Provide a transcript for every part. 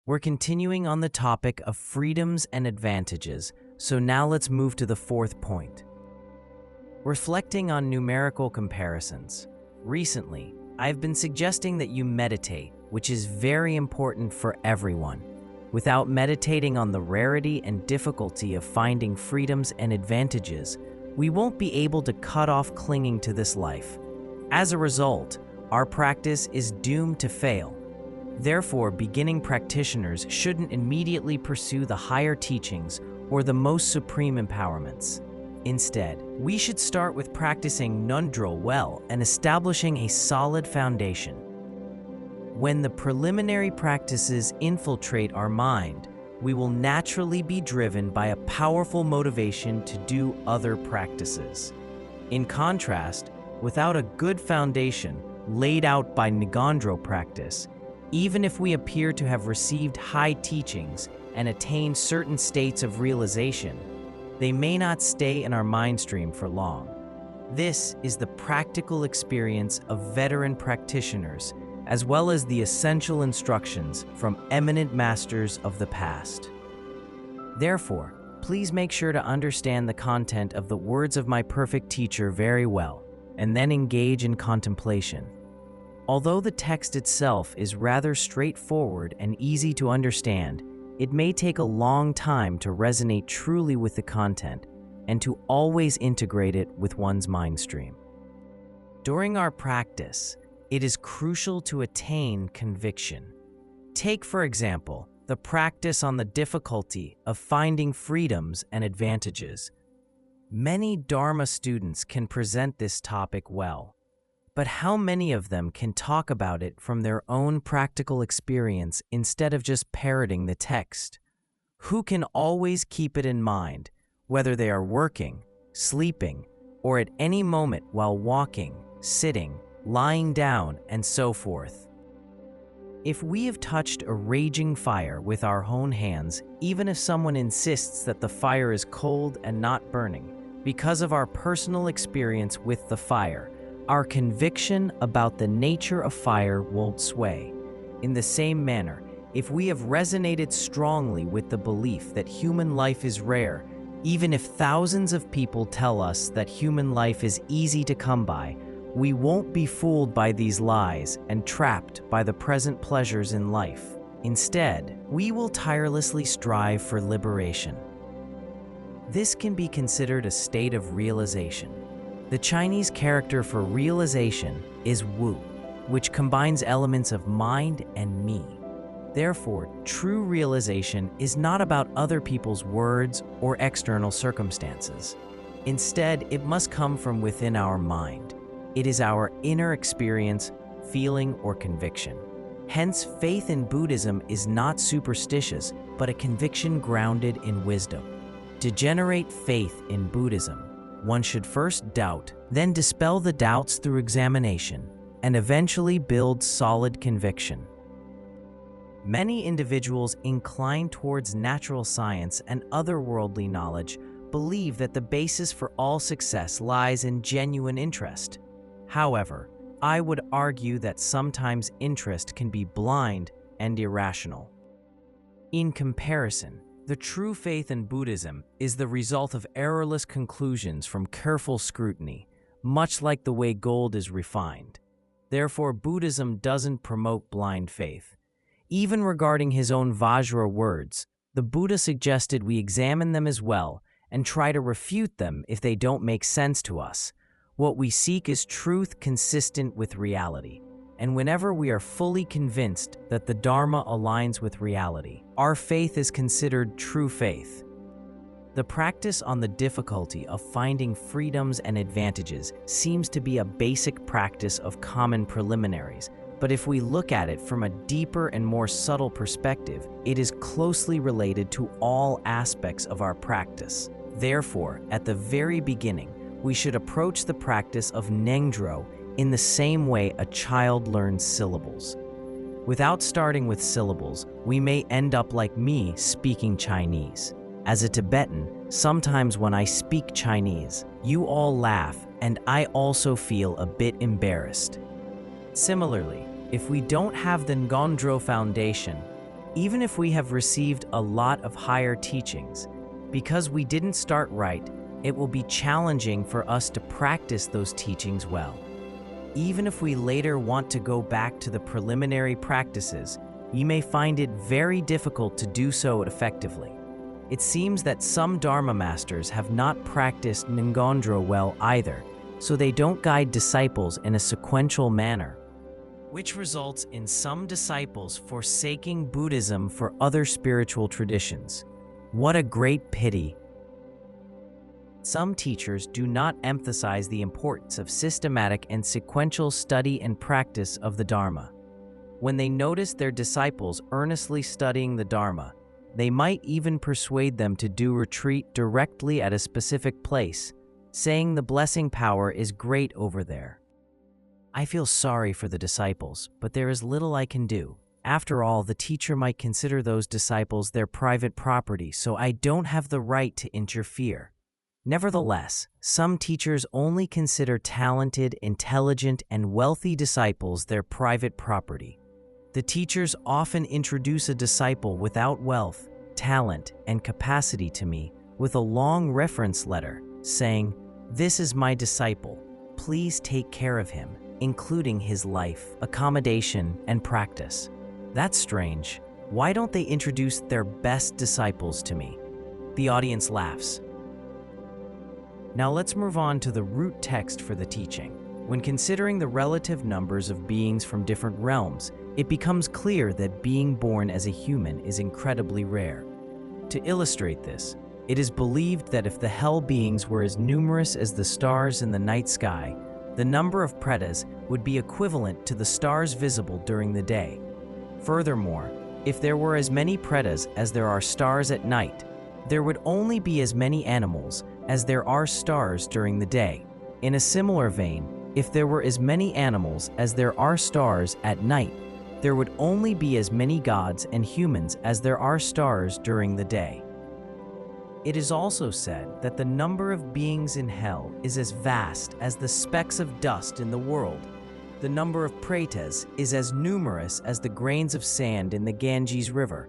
We're continuing on the topic of freedoms and advantages, so now let's move to the fourth point. Reflecting on numerical comparisons. Recently, I've been suggesting that you meditate, which is very important for everyone. Without meditating on the rarity and difficulty of finding freedoms and advantages, we won't be able to cut off clinging to this life. As a result, our practice is doomed to fail. Therefore, beginning practitioners shouldn't immediately pursue the higher teachings or the most supreme empowerments. Instead, we should start with practicing ngondro well and establishing a solid foundation. When the preliminary practices infiltrate our mind, we will naturally be driven by a powerful motivation to do other practices. In contrast, without a good foundation laid out by ngondro practice, even if we appear to have received high teachings and attained certain states of realization, they may not stay in our mind stream for long. This is the practical experience of veteran practitioners, as well as the essential instructions from eminent masters of the past. Therefore, please make sure to understand the content of the words of my perfect teacher very well, and then engage in contemplation. Although the text itself is rather straightforward and easy to understand, it may take a long time to resonate truly with the content and to always integrate it with one's mind stream. During our practice, it is crucial to attain conviction. Take, for example, the practice on the difficulty of finding freedoms and advantages. Many Dharma students can present this topic well. But how many of them can talk about it from their own practical experience instead of just parroting the text? Who can always keep it in mind, whether they are working, sleeping, or at any moment while walking, sitting, lying down, and so forth? If we have touched a raging fire with our own hands, even if someone insists that the fire is cold and not burning, because of our personal experience with the fire, our conviction about the nature of fire won't sway. In the same manner, if we have resonated strongly with the belief that human life is rare, even if thousands of people tell us that human life is easy to come by, we won't be fooled by these lies and trapped by the present pleasures in life. Instead, we will tirelessly strive for liberation. This can be considered a state of realization. The Chinese character for realization is Wu, which combines elements of mind and me. Therefore, true realization is not about other people's words or external circumstances. Instead, it must come from within our mind. It is our inner experience, feeling, or conviction. Hence, faith in Buddhism is not superstitious, but a conviction grounded in wisdom. To generate faith in Buddhism, one should first doubt, then dispel the doubts through examination, and eventually build solid conviction. Many individuals inclined towards natural science and otherworldly knowledge believe that the basis for all success lies in genuine interest. However, I would argue that sometimes interest can be blind and irrational. In comparison, the true faith in Buddhism is the result of errorless conclusions from careful scrutiny, much like the way gold is refined. Therefore, Buddhism doesn't promote blind faith. Even regarding his own Vajra words, the Buddha suggested we examine them as well and try to refute them if they don't make sense to us. What we seek is truth consistent with reality. And whenever we are fully convinced that the Dharma aligns with reality, our faith is considered true faith. The practice on the difficulty of finding freedoms and advantages seems to be a basic practice of common preliminaries, but if we look at it from a deeper and more subtle perspective, it is closely related to all aspects of our practice. Therefore, at the very beginning, we should approach the practice of ngondro in the same way a child learns syllables. Without starting with syllables, we may end up like me speaking Chinese. As a Tibetan, sometimes when I speak Chinese, you all laugh and I also feel a bit embarrassed. Similarly, if we don't have the ngondro foundation, Even if we have received a lot of higher teachings, because we didn't start right, it will be challenging for us to practice those teachings well. Even if we later want to go back to the preliminary practices, you may find it very difficult to do so effectively. It seems that some Dharma masters have not practiced ngondro well either, so they don't guide disciples in a sequential manner, which results in some disciples forsaking Buddhism for other spiritual traditions. What a great pity! Some teachers do not emphasize the importance of systematic and sequential study and practice of the Dharma. When they notice their disciples earnestly studying the Dharma, they might even persuade them to do retreat directly at a specific place, saying the blessing power is great over there. I feel sorry for the disciples, but there is little I can do. After all, the teacher might consider those disciples their private property, so I don't have the right to interfere. Nevertheless, some teachers only consider talented, intelligent, and wealthy disciples their private property. The teachers often introduce a disciple without wealth, talent, and capacity to me with a long reference letter, saying, "This is my disciple. Please take care of him, including his life, accommodation, and practice." That's strange. Why don't they introduce their best disciples to me? The audience laughs. Now let's move on to the root text for the teaching. When considering the relative numbers of beings from different realms, it becomes clear that being born as a human is incredibly rare. To illustrate this, it is believed that if the hell beings were as numerous as the stars in the night sky, the number of pretas would be equivalent to the stars visible during the day. Furthermore, if there were as many pretas as there are stars at night, there would only be as many animals as there are stars during the day. In a similar vein, if there were as many animals as there are stars at night, there would only be as many gods and humans as there are stars during the day. It is also said that the number of beings in hell is as vast as the specks of dust in the world. The number of pretas is as numerous as the grains of sand in the Ganges River.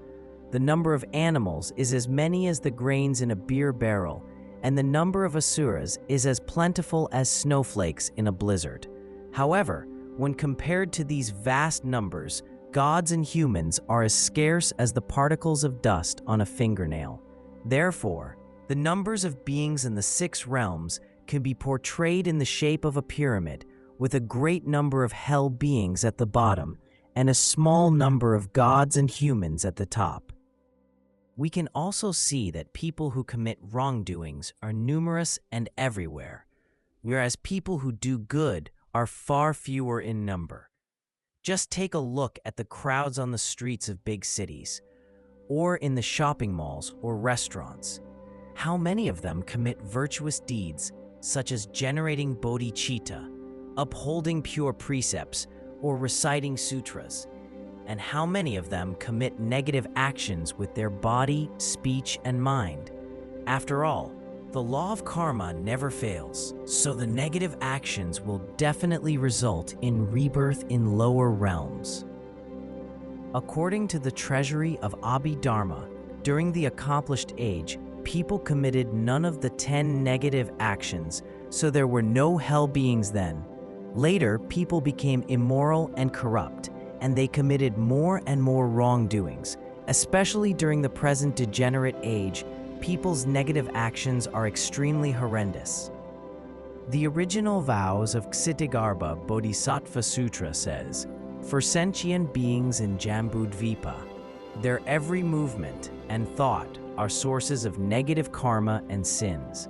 The number of animals is as many as the grains in a beer barrel, and the number of asuras is as plentiful as snowflakes in a blizzard. However, when compared to these vast numbers, gods and humans are as scarce as the particles of dust on a fingernail. Therefore, the numbers of beings in the 6 realms can be portrayed in the shape of a pyramid, with a great number of hell beings at the bottom and a small number of gods and humans at the top. We can also see that people who commit wrongdoings are numerous and everywhere, whereas people who do good are far fewer in number. Just take a look at the crowds on the streets of big cities, or in the shopping malls or restaurants. How many of them commit virtuous deeds, such as generating bodhicitta, upholding pure precepts, or reciting sutras? And how many of them commit negative actions with their body, speech, and mind? After all, the law of karma never fails, so the negative actions will definitely result in rebirth in lower realms. According to the treasury of Abhidharma, during the accomplished age, people committed none of the 10 negative actions, so there were no hell beings then. Later, people became immoral and corrupt, and they committed more and more wrongdoings. Especially during the present degenerate age, people's negative actions are extremely horrendous. The original vows of Ksitigarbha Bodhisattva Sutra says, "For sentient beings in Jambudvipa, their every movement and thought are sources of negative karma and sins."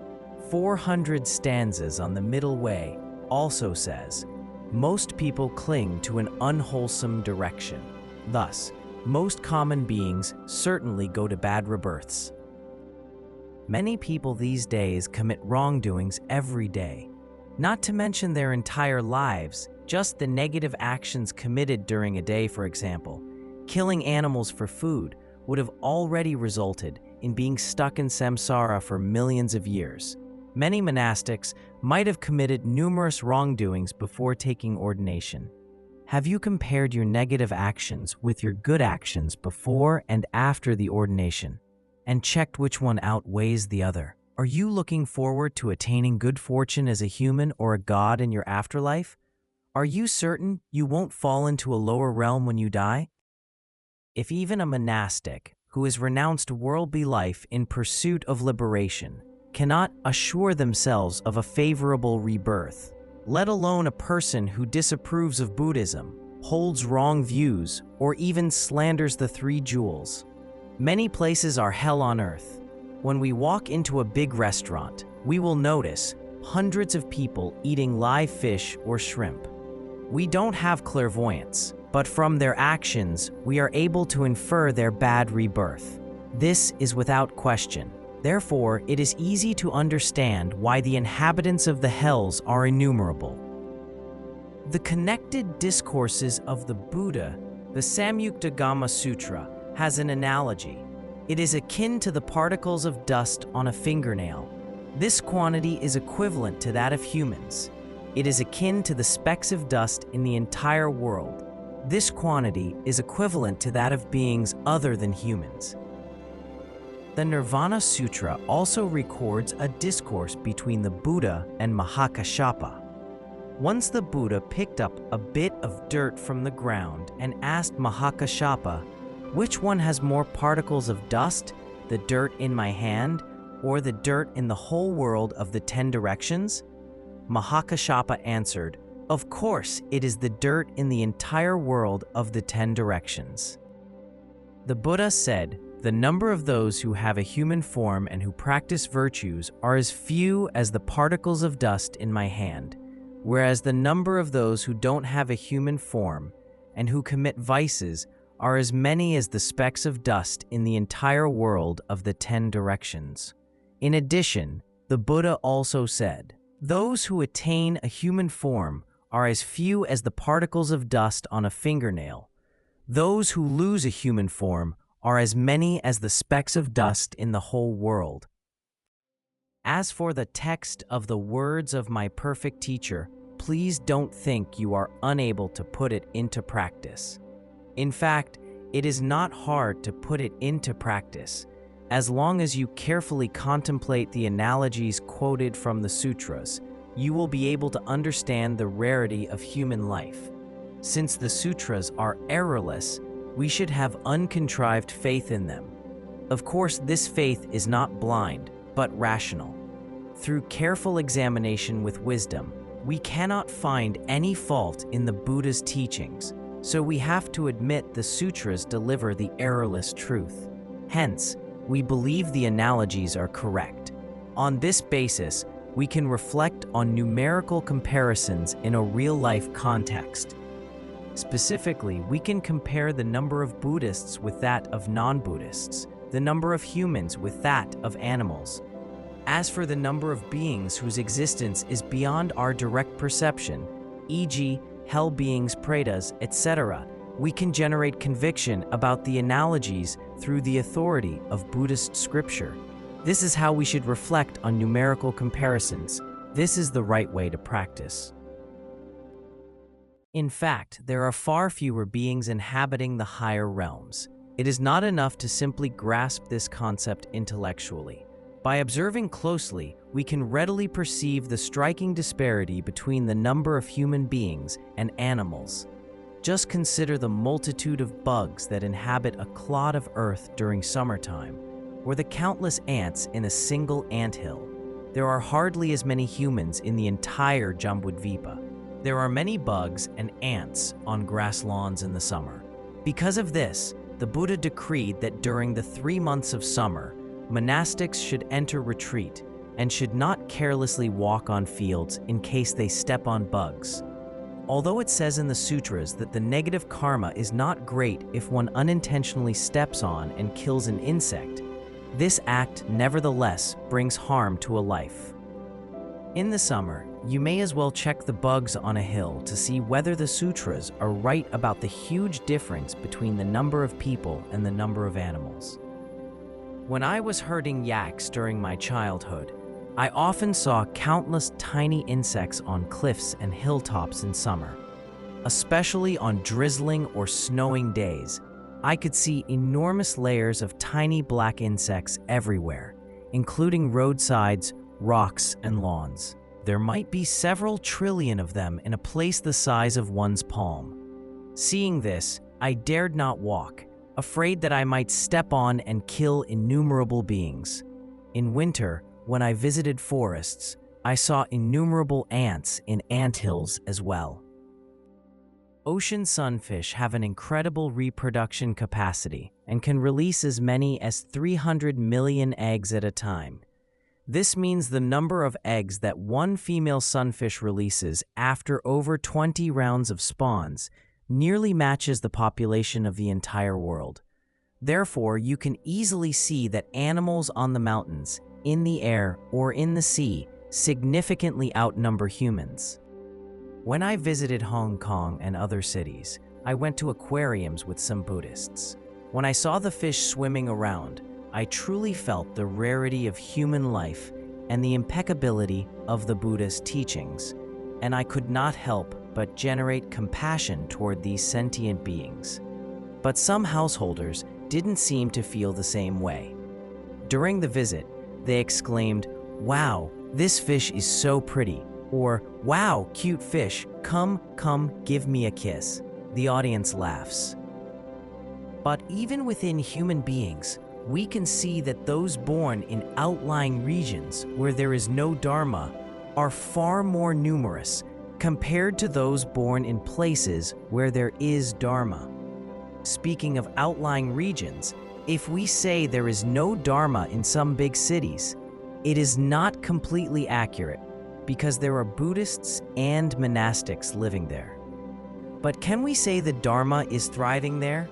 400 stanzas on the middle way also says, "Most people cling to an unwholesome direction. Thus, most common beings certainly go to bad rebirths." Many people these days commit wrongdoings every day. Not to mention their entire lives, just the negative actions committed during a day, for example. Killing animals for food would have already resulted in being stuck in samsara for millions of years. Many monastics might have committed numerous wrongdoings before taking ordination. Have you compared your negative actions with your good actions before and after the ordination, and checked which one outweighs the other? Are you looking forward to attaining good fortune as a human or a god in your afterlife? Are you certain you won't fall into a lower realm when you die? If even a monastic who has renounced worldly life in pursuit of liberation cannot assure themselves of a favorable rebirth, let alone a person who disapproves of Buddhism, holds wrong views, or even slanders the three jewels. Many places are hell on earth. When we walk into a big restaurant, we will notice hundreds of people eating live fish or shrimp. We don't have clairvoyance, but from their actions, we are able to infer their bad rebirth. This is without question. Therefore, it is easy to understand why the inhabitants of the hells are innumerable. The connected discourses of the Buddha, the Samyukta Sutra, has an analogy. It is akin to the particles of dust on a fingernail. This quantity is equivalent to that of humans. It is akin to the specks of dust in the entire world. This quantity is equivalent to that of beings other than humans. The Nirvana Sutra also records a discourse between the Buddha and Mahakashapa. Once the Buddha picked up a bit of dirt from the ground and asked Mahakashapa, "Which one has more particles of dust, the dirt in my hand, or the dirt in the whole world of the 10 directions?" Mahakashapa answered, "Of course, it is the dirt in the entire world of the 10 directions." The Buddha said, "The number of those who have a human form and who practice virtues are as few as the particles of dust in my hand, whereas the number of those who don't have a human form and who commit vices are as many as the specks of dust in the entire world of the 10 directions." In addition, the Buddha also said, "Those who attain a human form are as few as the particles of dust on a fingernail. Those who lose a human form are as many as the specks of dust in the whole world." As for the text of the words of my perfect teacher, please don't think you are unable to put it into practice. In fact, it is not hard to put it into practice, as long as you carefully contemplate the analogies quoted from the sutras. You will be able to understand the rarity of human life. Since the sutras are errorless, we should have uncontrived faith in them. Of course, this faith is not blind, but rational. Through careful examination with wisdom, we cannot find any fault in the Buddha's teachings, so we have to admit the sutras deliver the errorless truth. Hence, we believe the analogies are correct. On this basis, we can reflect on numerical comparisons in a real-life context. Specifically, we can compare the number of Buddhists with that of non-Buddhists, the number of humans with that of animals. As for the number of beings whose existence is beyond our direct perception, e.g., hell beings, pretas, etc., we can generate conviction about the analogies through the authority of Buddhist scripture. This is how we should reflect on numerical comparisons. This is the right way to practice. In fact, there are far fewer beings inhabiting the higher realms. It is not enough to simply grasp this concept intellectually. By observing closely, we can readily perceive the striking disparity between the number of human beings and animals. Just consider the multitude of bugs that inhabit a clod of earth during summertime, or the countless ants in a single anthill. There are hardly as many humans in the entire Jambudvipa. There are many bugs and ants on grass lawns in the summer. Because of this, the Buddha decreed that during the 3 months of summer, monastics should enter retreat and should not carelessly walk on fields in case they step on bugs. Although it says in the sutras that the negative karma is not great if one unintentionally steps on and kills an insect, this act nevertheless brings harm to a life. In the summer, you may as well check the bugs on a hill to see whether the sutras are right about the huge difference between the number of people and the number of animals. When I was herding yaks during my childhood, I often saw countless tiny insects on cliffs and hilltops in summer. especially on drizzling or snowing days. I could see enormous layers of tiny black insects everywhere, including roadsides, rocks, and lawns. There might be several trillion of them in a place the size of one's palm. Seeing this, I dared not walk, afraid that I might step on and kill innumerable beings. In winter, when I visited forests, I saw innumerable ants in anthills as well. Ocean sunfish have an incredible reproduction capacity and can release as many as 300 million eggs at a time. This means the number of eggs that one female sunfish releases after over 20 rounds of spawns nearly matches the population of the entire world. Therefore, you can easily see that animals on the mountains, in the air, or in the sea significantly outnumber humans. When I visited Hong Kong and other cities, I went to aquariums with some Buddhists. When I saw the fish swimming around, I truly felt the rarity of human life and the impeccability of the Buddha's teachings, and I could not help but generate compassion toward these sentient beings. But some householders didn't seem to feel the same way. During the visit, they exclaimed, "Wow, this fish is so pretty," or "Wow, cute fish, come, give me a kiss." The audience laughs. But even within human beings, we can see that those born in outlying regions where there is no Dharma are far more numerous compared to those born in places where there is Dharma. Speaking of outlying regions, if we say there is no Dharma in some big cities, it is not completely accurate because there are Buddhists and monastics living there. But can we say the Dharma is thriving there?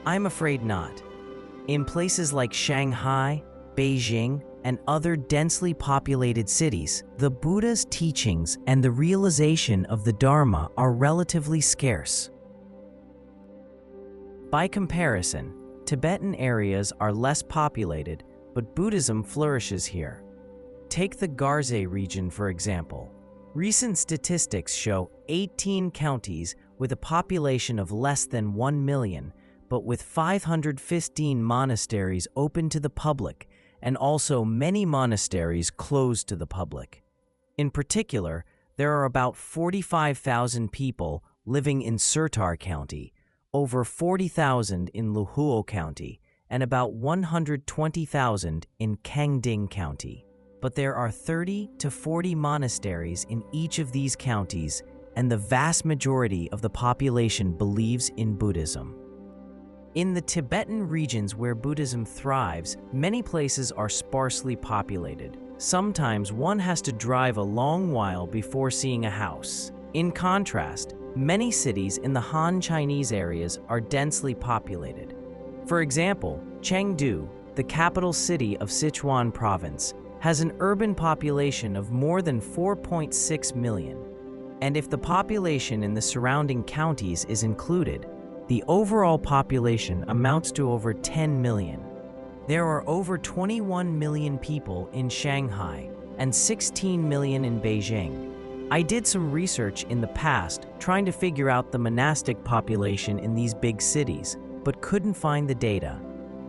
I'm afraid not. In places like Shanghai, Beijing, and other densely populated cities, the Buddha's teachings and the realization of the Dharma are relatively scarce. By comparison, Tibetan areas are less populated, but Buddhism flourishes here. Take the Garzê region, for example. Recent statistics show 18 counties with a population of less than 1 million, but with 515 monasteries open to the public, and also many monasteries closed to the public. In particular, there are about 45,000 people living in Sertar County, over 40,000 in Luhuo County, and about 120,000 in Kangding County. But there are 30 to 40 monasteries in each of these counties, and the vast majority of the population believes in Buddhism. In the Tibetan regions where Buddhism thrives, many places are sparsely populated. Sometimes one has to drive a long while before seeing a house. In contrast, many cities in the Han Chinese areas are densely populated. For example, Chengdu, the capital city of Sichuan province, has an urban population of more than 4.6 million. And if the population in the surrounding counties is included, the overall population amounts to over 10 million. There are over 21 million people in Shanghai and 16 million in Beijing. I did some research in the past trying to figure out the monastic population in these big cities, but couldn't find the data.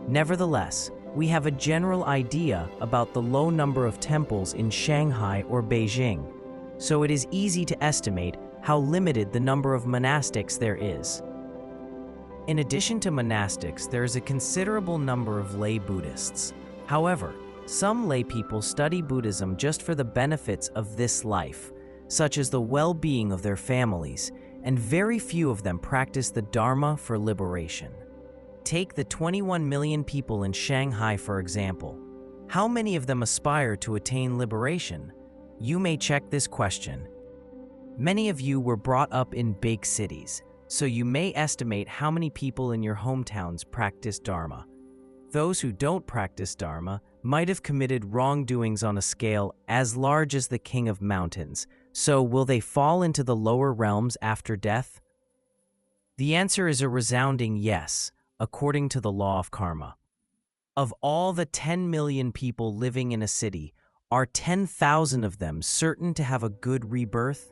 Nevertheless, we have a general idea about the low number of temples in Shanghai or Beijing, so it is easy to estimate how limited the number of monastics there is. In addition to monastics, there is a considerable number of lay Buddhists. However, some lay people study Buddhism just for the benefits of this life, such as the well-being of their families, and very few of them practice the Dharma for liberation. Take the 21 million people in Shanghai, for example. How many of them aspire to attain liberation? You may check this question. Many of you were brought up in big cities, so you may estimate how many people in your hometowns practice Dharma. Those who don't practice Dharma might have committed wrongdoings on a scale as large as the King of Mountains, so will they fall into the lower realms after death? The answer is a resounding yes, according to the law of karma. Of all the 10 million people living in a city, are 10,000 of them certain to have a good rebirth?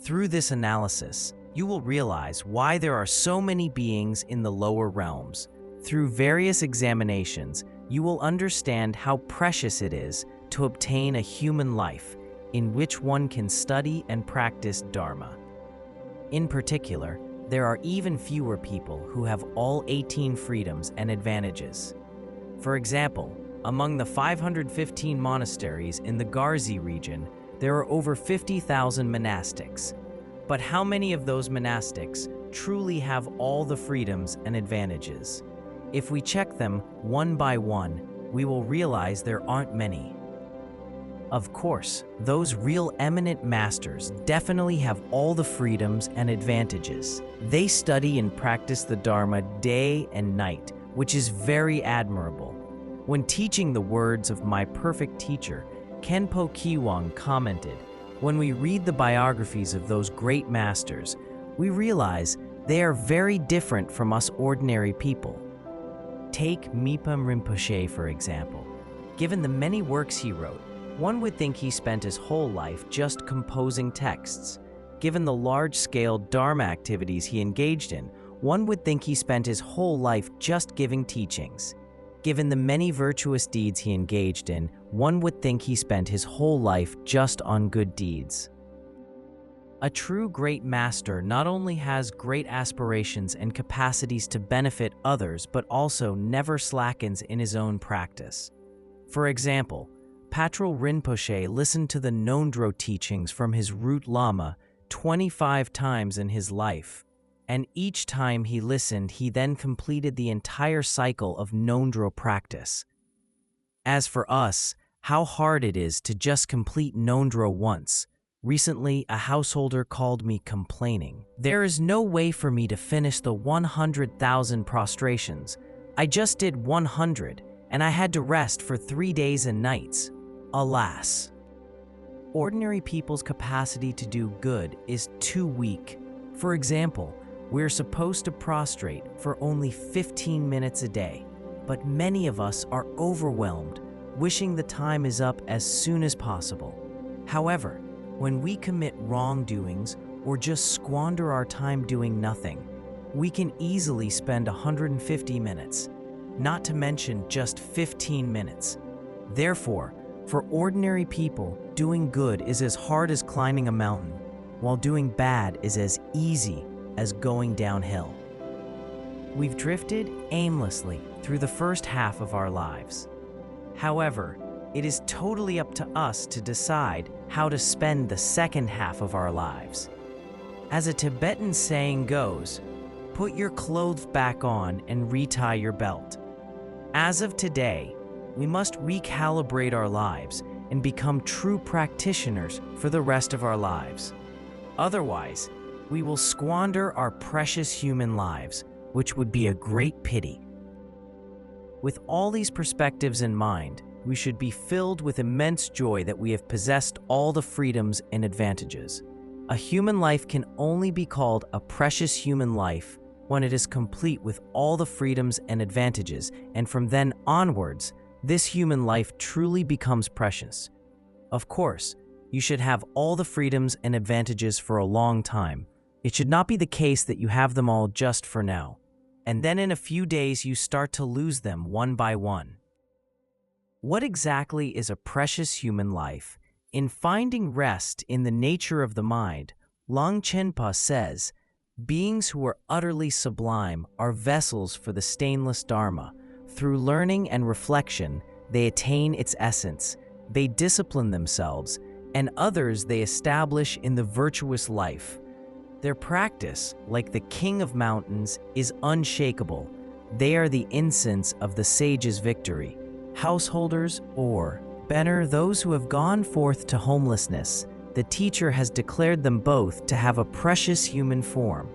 Through this analysis, you will realize why there are so many beings in the lower realms. Through various examinations, you will understand how precious it is to obtain a human life in which one can study and practice Dharma. In particular, there are even fewer people who have all 18 freedoms and advantages. For example, among the 515 monasteries in the Garzi region, there are over 50,000 monastics. But how many of those monastics truly have all the freedoms and advantages? If we check them one by one, we will realize there aren't many. Of course, those real eminent masters definitely have all the freedoms and advantages. They study and practice the Dharma day and night, which is very admirable. When teaching the words of my perfect teacher, Khenpo Kiwang commented, "When we read the biographies of those great masters, we realize they are very different from us ordinary people." Take Mipam Rinpoche, for example. Given the many works he wrote, one would think he spent his whole life just composing texts. Given the large-scale Dharma activities he engaged in, one would think he spent his whole life just giving teachings. Given the many virtuous deeds he engaged in, one would think he spent his whole life just on good deeds. A true great master not only has great aspirations and capacities to benefit others, but also never slackens in his own practice. For example, Patrul Rinpoche listened to the Ngondro teachings from his root lama 25 times in his life, and each time he listened, he then completed the entire cycle of Ngondro practice. As for us, how hard it is to just complete Ngondro once. Recently, a householder called me complaining. "There is no way for me to finish the 100,000 prostrations. I just did 100, and I had to rest for 3 days and nights." Alas! Ordinary people's capacity to do good is too weak. For example, we're supposed to prostrate for only 15 minutes a day, but many of us are overwhelmed, wishing the time is up as soon as possible. However, when we commit wrongdoings or just squander our time doing nothing, we can easily spend 150 minutes, not to mention just 15 minutes. Therefore, for ordinary people, doing good is as hard as climbing a mountain, while doing bad is as easy as going downhill. We've drifted aimlessly through the first half of our lives. However, it is totally up to us to decide how to spend the second half of our lives. As a Tibetan saying goes, "Put your clothes back on and retie your belt." As of today, we must recalibrate our lives and become true practitioners for the rest of our lives. Otherwise, we will squander our precious human lives, which would be a great pity. With all these perspectives in mind, we should be filled with immense joy that we have possessed all the freedoms and advantages. A human life can only be called a precious human life when it is complete with all the freedoms and advantages, and from then onwards, this human life truly becomes precious. Of course, you should have all the freedoms and advantages for a long time. It should not be the case that you have them all just for now, and then in a few days you start to lose them one by one. What exactly is a precious human life? In Finding Rest in the Nature of the Mind, Longchen Nyingtik says, "Beings who are utterly sublime are vessels for the stainless Dharma. Through learning and reflection, they attain its essence. They discipline themselves, and others they establish in the virtuous life. Their practice, like the king of mountains, is unshakable. They are the incense of the sage's victory. Householders, or, better, those who have gone forth to homelessness, the teacher has declared them both to have a precious human form."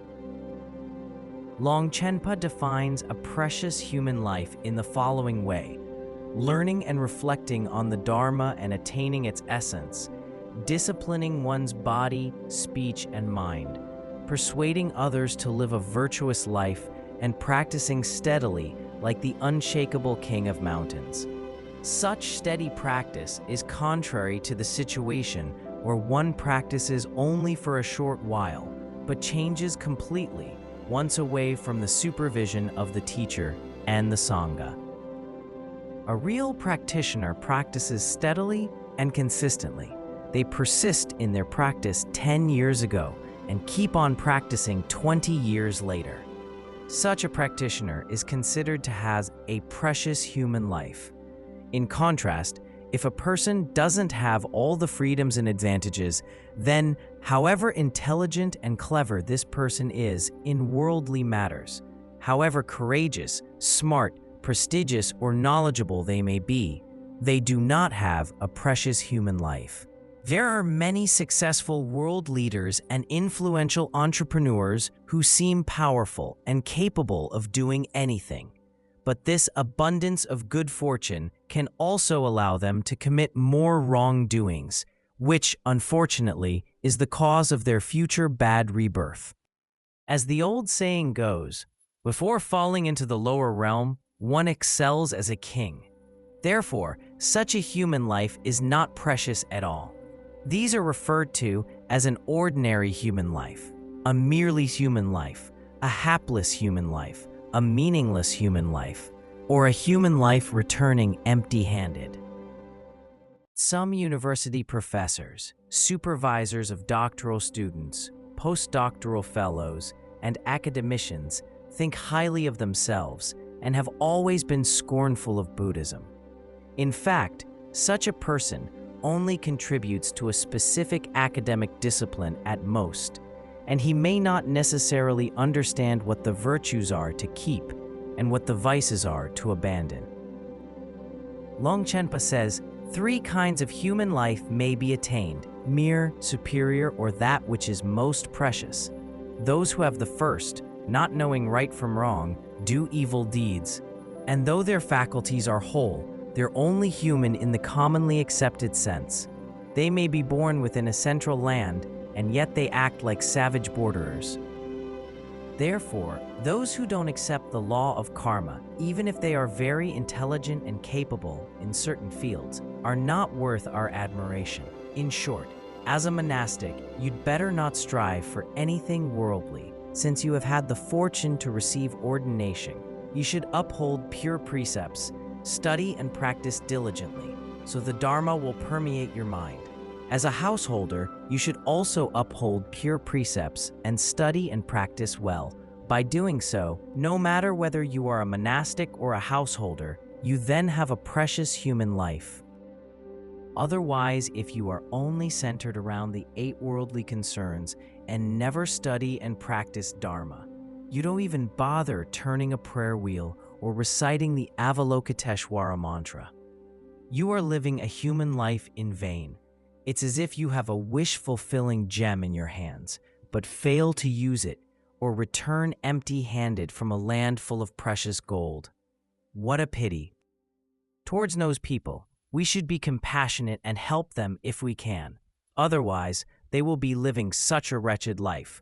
Longchen Nyingtik defines a precious human life in the following way: learning and reflecting on the Dharma and attaining its essence, disciplining one's body, speech, and mind, persuading others to live a virtuous life, and practicing steadily like the unshakable king of mountains. Such steady practice is contrary to the situation where one practices only for a short while, but changes completely once away from the supervision of the teacher and the Sangha. A real practitioner practices steadily and consistently. They persist in their practice 10 years ago and keep on practicing 20 years later. Such a practitioner is considered to have a precious human life. In contrast, if a person doesn't have all the freedoms and advantages, then, however intelligent and clever this person is in worldly matters, however courageous, smart, prestigious, or knowledgeable they may be, they do not have a precious human life. There are many successful world leaders and influential entrepreneurs who seem powerful and capable of doing anything. But this abundance of good fortune can also allow them to commit more wrongdoings, which, unfortunately, is the cause of their future bad rebirth. As the old saying goes, before falling into the lower realm, one excels as a king. Therefore, such a human life is not precious at all. These are referred to as an ordinary human life, a merely human life, a hapless human life, a meaningless human life, or a human life returning empty-handed. Some university professors, supervisors of doctoral students, postdoctoral fellows, and academicians think highly of themselves and have always been scornful of Buddhism. In fact, such a person only contributes to a specific academic discipline at most, and he may not necessarily understand what the virtues are to keep and what the vices are to abandon. Longchen says, 3 kinds of human life may be attained: mere, superior, or that which is most precious. Those who have the first, not knowing right from wrong, do evil deeds, and though their faculties are whole, they're only human in the commonly accepted sense. They may be born within a central land, and yet they act like savage borderers. Therefore, those who don't accept the law of karma, even if they are very intelligent and capable in certain fields, are not worth our admiration. In short, as a monastic, you'd better not strive for anything worldly. Since you have had the fortune to receive ordination, you should uphold pure precepts, study and practice diligently, so the Dharma will permeate your mind. As a householder, you should also uphold pure precepts and study and practice well. By doing so, no matter whether you are a monastic or a householder, you then have a precious human life. Otherwise, if you are only centered around the 8 worldly concerns and never study and practice Dharma, you don't even bother turning a prayer wheel or reciting the Avalokiteshvara mantra. You are living a human life in vain. It's as if you have a wish-fulfilling gem in your hands, but fail to use it or return empty-handed from a land full of precious gold. What a pity. Towards those people, we should be compassionate and help them if we can. Otherwise, they will be living such a wretched life.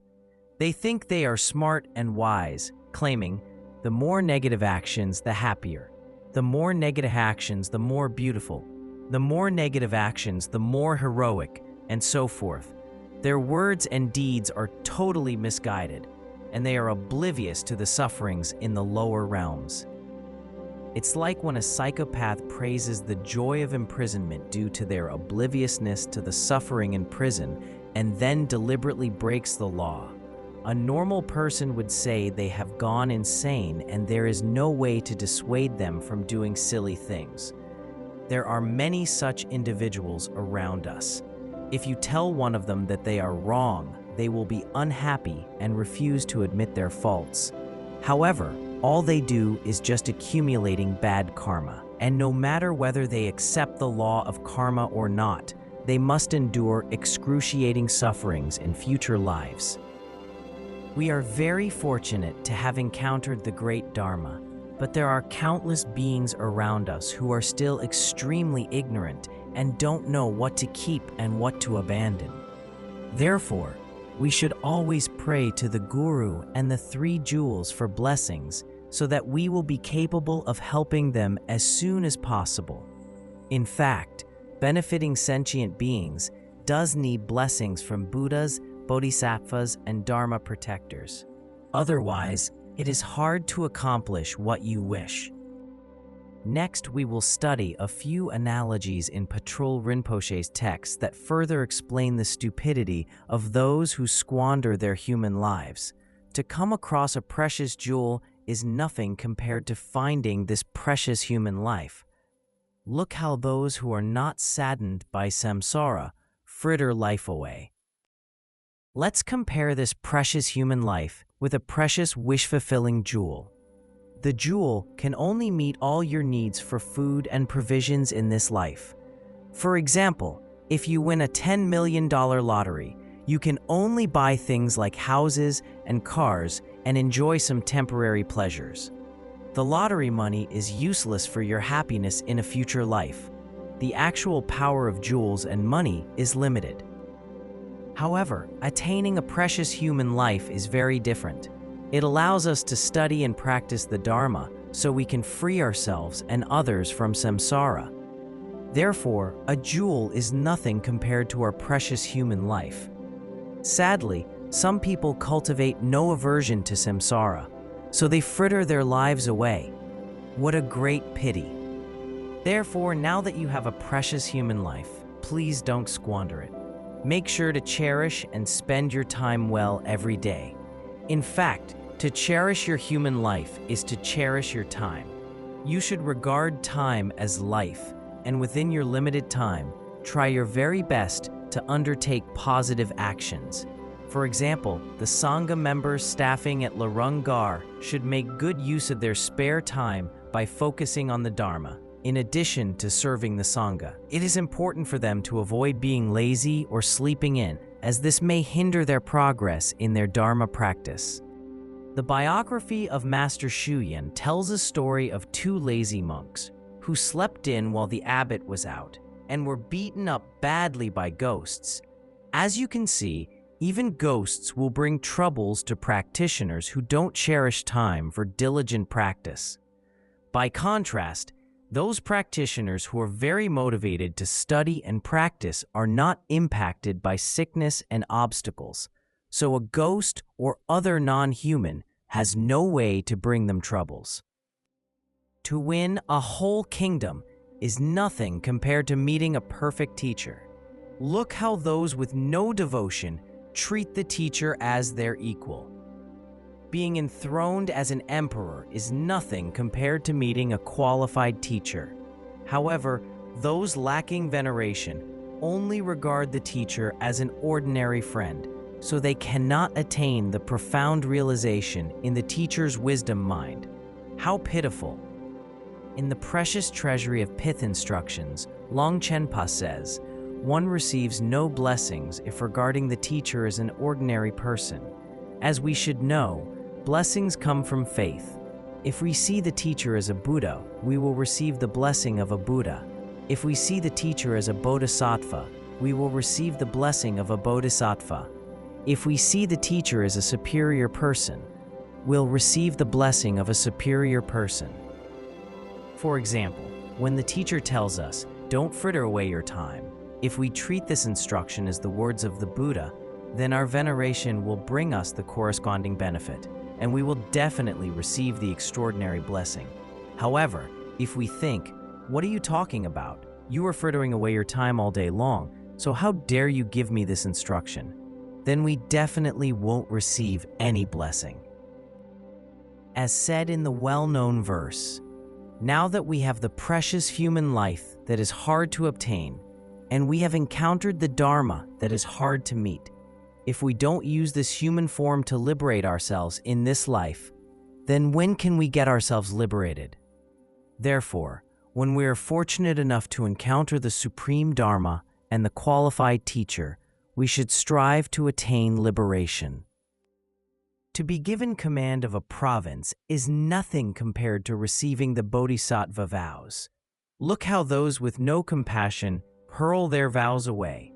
They think they are smart and wise, claiming, the more negative actions, the happier. The more negative actions, the more beautiful. The more negative actions, the more heroic, and so forth. Their words and deeds are totally misguided, and they are oblivious to the sufferings in the lower realms. It's like when a psychopath praises the joy of imprisonment due to their obliviousness to the suffering in prison and then deliberately breaks the law. A normal person would say they have gone insane and there is no way to dissuade them from doing silly things. There are many such individuals around us. If you tell one of them that they are wrong, they will be unhappy and refuse to admit their faults. However, all they do is just accumulating bad karma, and no matter whether they accept the law of karma or not, they must endure excruciating sufferings in future lives. We are very fortunate to have encountered the great Dharma, but there are countless beings around us who are still extremely ignorant and don't know what to keep and what to abandon. Therefore, we should always pray to the Guru and the 3 jewels for blessings so that we will be capable of helping them as soon as possible. In fact, benefiting sentient beings, does need blessings from Buddhas, Bodhisattvas, and Dharma protectors. Otherwise, it is hard to accomplish what you wish. Next, we will study a few analogies in Patrul Rinpoche's text that further explain the stupidity of those who squander their human lives. To come across a precious jewel is nothing compared to finding this precious human life. Look how those who are not saddened by samsara fritter life away. Let's compare this precious human life with a precious wish-fulfilling jewel. The jewel can only meet all your needs for food and provisions in this life. For example, if you win a $10 million lottery, you can only buy things like houses and cars and enjoy some temporary pleasures. The lottery money is useless for your happiness in a future life. The actual power of jewels and money is limited. However, attaining a precious human life is very different. It allows us to study and practice the Dharma so we can free ourselves and others from samsara. Therefore, a jewel is nothing compared to our precious human life. Sadly, some people cultivate no aversion to samsara, so they fritter their lives away. What a great pity. Therefore, now that you have a precious human life, please don't squander it. Make sure to cherish and spend your time well every day. In fact, to cherish your human life is to cherish your time. You should regard time as life, and within your limited time, try your very best to undertake positive actions. For example, the Sangha members staffing at Larung Gar should make good use of their spare time by focusing on the Dharma, in addition to serving the Sangha. It is important for them to avoid being lazy or sleeping in, as this may hinder their progress in their Dharma practice. The biography of Master Shuyan tells a story of two lazy monks who slept in while the abbot was out and were beaten up badly by ghosts. As you can see, even ghosts will bring troubles to practitioners who don't cherish time for diligent practice. By contrast, those practitioners who are very motivated to study and practice are not impacted by sickness and obstacles, so a ghost or other non-human has no way to bring them troubles. To win a whole kingdom is nothing compared to meeting a perfect teacher. Look how those with no devotion treat the teacher as their equal. Being enthroned as an emperor is nothing compared to meeting a qualified teacher. However, those lacking veneration only regard the teacher as an ordinary friend, so they cannot attain the profound realization in the teacher's wisdom mind. How pitiful! In the precious treasury of pith instructions, Longchen Nyingtik says, one receives no blessings if regarding the teacher as an ordinary person. As we should know, blessings come from faith. If we see the teacher as a Buddha, we will receive the blessing of a Buddha. If we see the teacher as a Bodhisattva, we will receive the blessing of a Bodhisattva. If we see the teacher as a superior person, we'll receive the blessing of a superior person. For example, when the teacher tells us, "Don't fritter away your time," if we treat this instruction as the words of the Buddha, then our veneration will bring us the corresponding benefit, and we will definitely receive the extraordinary blessing. However, if we think, "What are you talking about? You are frittering away your time all day long, so how dare you give me this instruction?" then we definitely won't receive any blessing. As said in the well-known verse, now that we have the precious human life that is hard to obtain, and we have encountered the Dharma that is hard to meet, if we don't use this human form to liberate ourselves in this life, then when can we get ourselves liberated? Therefore, when we are fortunate enough to encounter the supreme Dharma and the qualified teacher, we should strive to attain liberation. To be given command of a province is nothing compared to receiving the Bodhisattva vows. Look how those with no compassion hurl their vows away.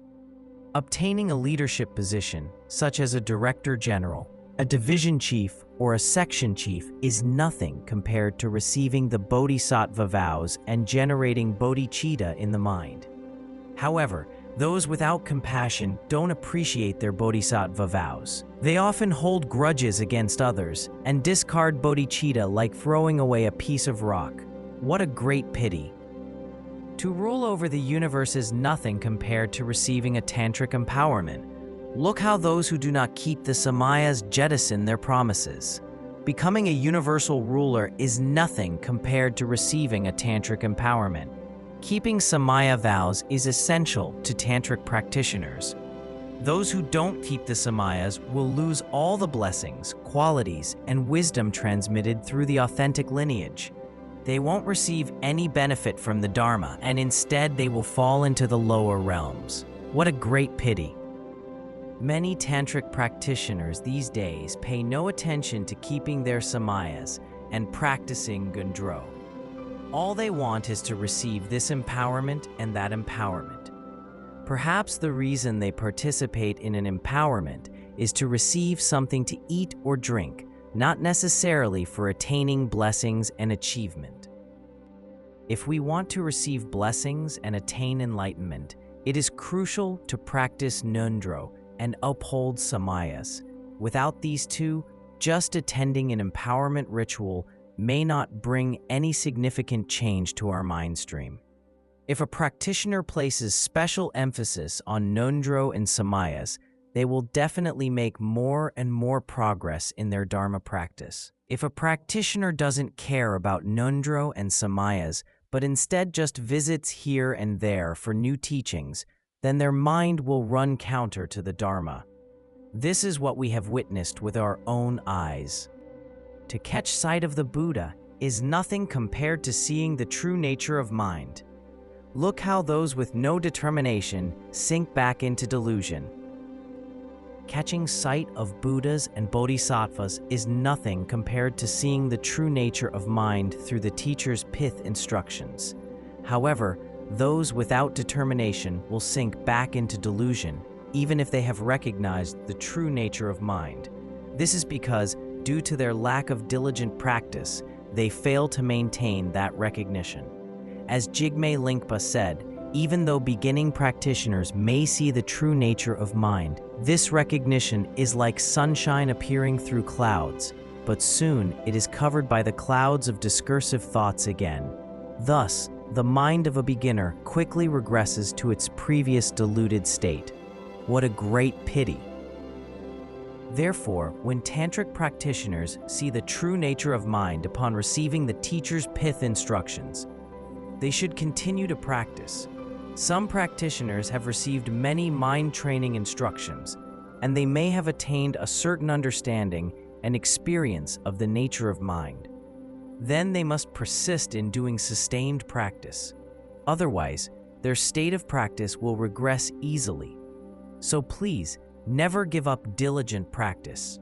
Obtaining a leadership position, such as a director general, a division chief, or a section chief, is nothing compared to receiving the Bodhisattva vows and generating bodhicitta in the mind. However, Those without compassion don't appreciate their bodhisattva vows. They often hold grudges against others and discard bodhicitta like throwing away a piece of rock. What a great pity. To rule over the universe is nothing compared to receiving a tantric empowerment. Look how those who do not keep the samayas jettison their promises. Becoming a universal ruler is nothing compared to receiving a tantric empowerment. Keeping samaya vows is essential to tantric practitioners. Those who don't keep the samayas will lose all the blessings, qualities, and wisdom transmitted through the authentic lineage. They won't receive any benefit from the Dharma, and instead they will fall into the lower realms. What a great pity. Many tantric practitioners these days pay no attention to keeping their samayas and practicing ngondro. All they want is to receive this empowerment and that empowerment. Perhaps the reason they participate in an empowerment is to receive something to eat or drink, not necessarily for attaining blessings and achievement. If we want to receive blessings and attain enlightenment, it is crucial to practice ngondro and uphold samayas. Without these two, just attending an empowerment ritual may not bring any significant change to our mind stream. If a practitioner places special emphasis on ngondro and samayas, they will definitely make more and more progress in their Dharma practice. If a practitioner doesn't care about ngondro and samayas, but instead just visits here and there for new teachings, then their mind will run counter to the Dharma. This is what we have witnessed with our own eyes. To catch sight of the Buddha is nothing compared to seeing the true nature of mind. Look how those with no determination sink back into delusion. Catching sight of Buddhas and Bodhisattvas is nothing compared to seeing the true nature of mind through the teacher's pith instructions. However, those without determination will sink back into delusion, even if they have recognized the true nature of mind. This is because, due to their lack of diligent practice, they fail to maintain that recognition. As Jigme Lingpa said, even though beginning practitioners may see the true nature of mind, this recognition is like sunshine appearing through clouds, but soon it is covered by the clouds of discursive thoughts again. Thus, the mind of a beginner quickly regresses to its previous deluded state. What a great pity! Therefore, when tantric practitioners see the true nature of mind upon receiving the teacher's pith instructions, they should continue to practice. Some practitioners have received many mind training instructions, and they may have attained a certain understanding and experience of the nature of mind. Then they must persist in doing sustained practice. Otherwise, their state of practice will regress easily. So please, never give up diligent practice.